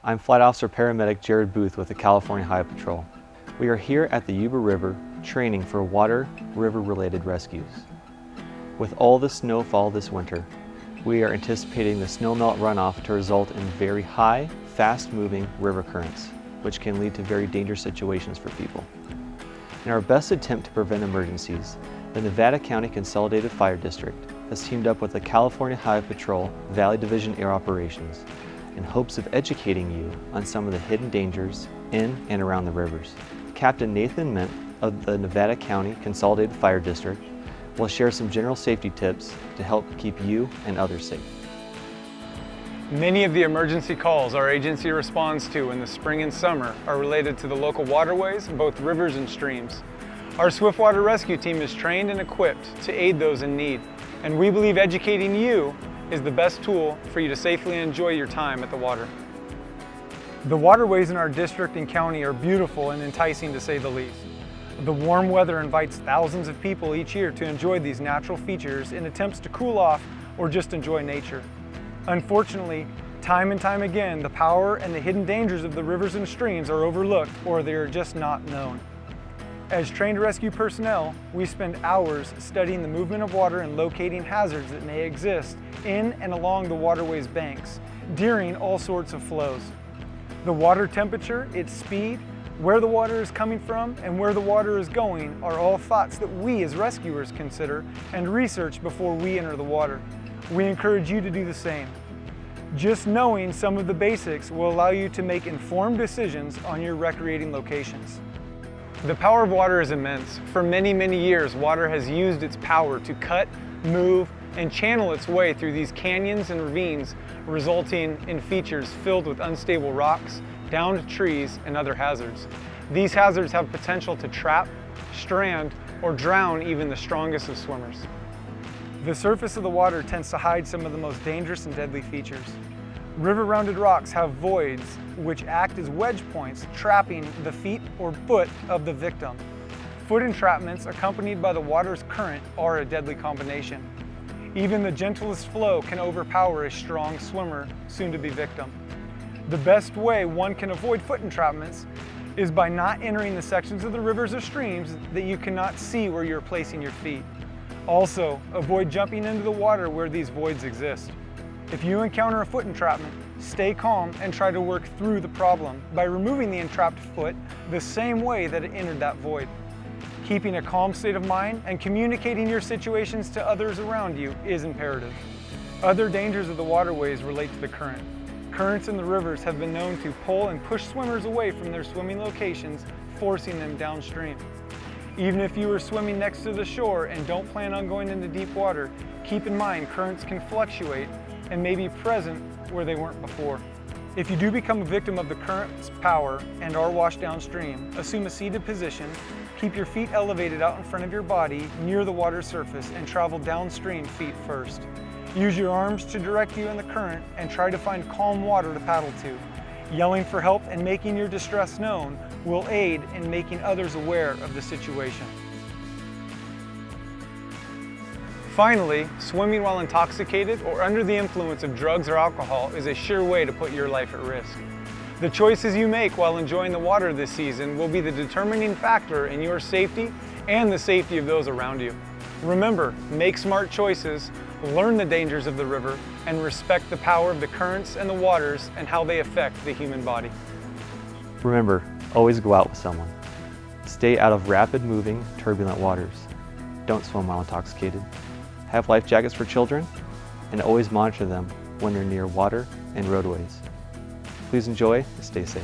I'm Flight Officer Paramedic Jared Booth with the California Highway Patrol. We are here at the Yuba River training for water river-related rescues. With all the snowfall this winter, we are anticipating the snowmelt runoff to result in very high, fast-moving river currents, which can lead to very dangerous situations for people. In our best attempt to prevent emergencies, the Nevada County Consolidated Fire District has teamed up with the California Highway Patrol Valley Division Air Operations in hopes of educating you on some of the hidden dangers in and around the rivers. Captain Nathan Mint of the Nevada County Consolidated Fire District will share some general safety tips to help keep you and others safe. Many of the emergency calls our agency responds to in the spring and summer are related to the local waterways, both rivers and streams. Our swiftwater rescue team is trained and equipped to aid those in need, and we believe educating you is the best tool for you to safely enjoy your time at the water. The waterways in our district and county are beautiful and enticing, to say the least. The warm weather invites thousands of people each year to enjoy these natural features in attempts to cool off or just enjoy nature. Unfortunately, time and time again, the power and the hidden dangers of the rivers and streams are overlooked, or they are just not known. As trained rescue personnel, we spend hours studying the movement of water and locating hazards that may exist in and along the waterway's banks during all sorts of flows. The water temperature, its speed, where the water is coming from, and where the water is going are all thoughts that we as rescuers consider and research before we enter the water. We encourage you to do the same. Just knowing some of the basics will allow you to make informed decisions on your recreating locations. The power of water is immense. For many, many years, water has used its power to cut, move, and channel its way through these canyons and ravines, resulting in features filled with unstable rocks, downed trees, and other hazards. These hazards have potential to trap, strand, or drown even the strongest of swimmers. The surface of the water tends to hide some of the most dangerous and deadly features. River-rounded rocks have voids which act as wedge points, trapping the feet or foot of the victim. Foot entrapments accompanied by the water's current are a deadly combination. Even the gentlest flow can overpower a strong swimmer, soon to be victim. The best way one can avoid foot entrapments is by not entering the sections of the rivers or streams that you cannot see where you're placing your feet. Also, avoid jumping into the water where these voids exist. If you encounter a foot entrapment, stay calm and try to work through the problem by removing the entrapped foot the same way that it entered that void. Keeping a calm state of mind and communicating your situations to others around you is imperative. Other dangers of the waterways relate to the current. Currents in the rivers have been known to pull and push swimmers away from their swimming locations, forcing them downstream. Even if you are swimming next to the shore and don't plan on going into deep water, keep in mind currents can fluctuate and may be present where they weren't before. If you do become a victim of the current's power and are washed downstream, assume a seated position, keep your feet elevated out in front of your body near the water's surface, and travel downstream feet first. Use your arms to direct you in the current and try to find calm water to paddle to. Yelling for help and making your distress known will aid in making others aware of the situation. Finally, swimming while intoxicated or under the influence of drugs or alcohol is a sure way to put your life at risk. The choices you make while enjoying the water this season will be the determining factor in your safety and the safety of those around you. Remember, make smart choices, learn the dangers of the river, and respect the power of the currents and the waters and how they affect the human body. Remember, always go out with someone. Stay out of rapid-moving, turbulent waters. Don't swim while intoxicated. Have life jackets for children, and always monitor them when they're near water and roadways. Please enjoy and stay safe.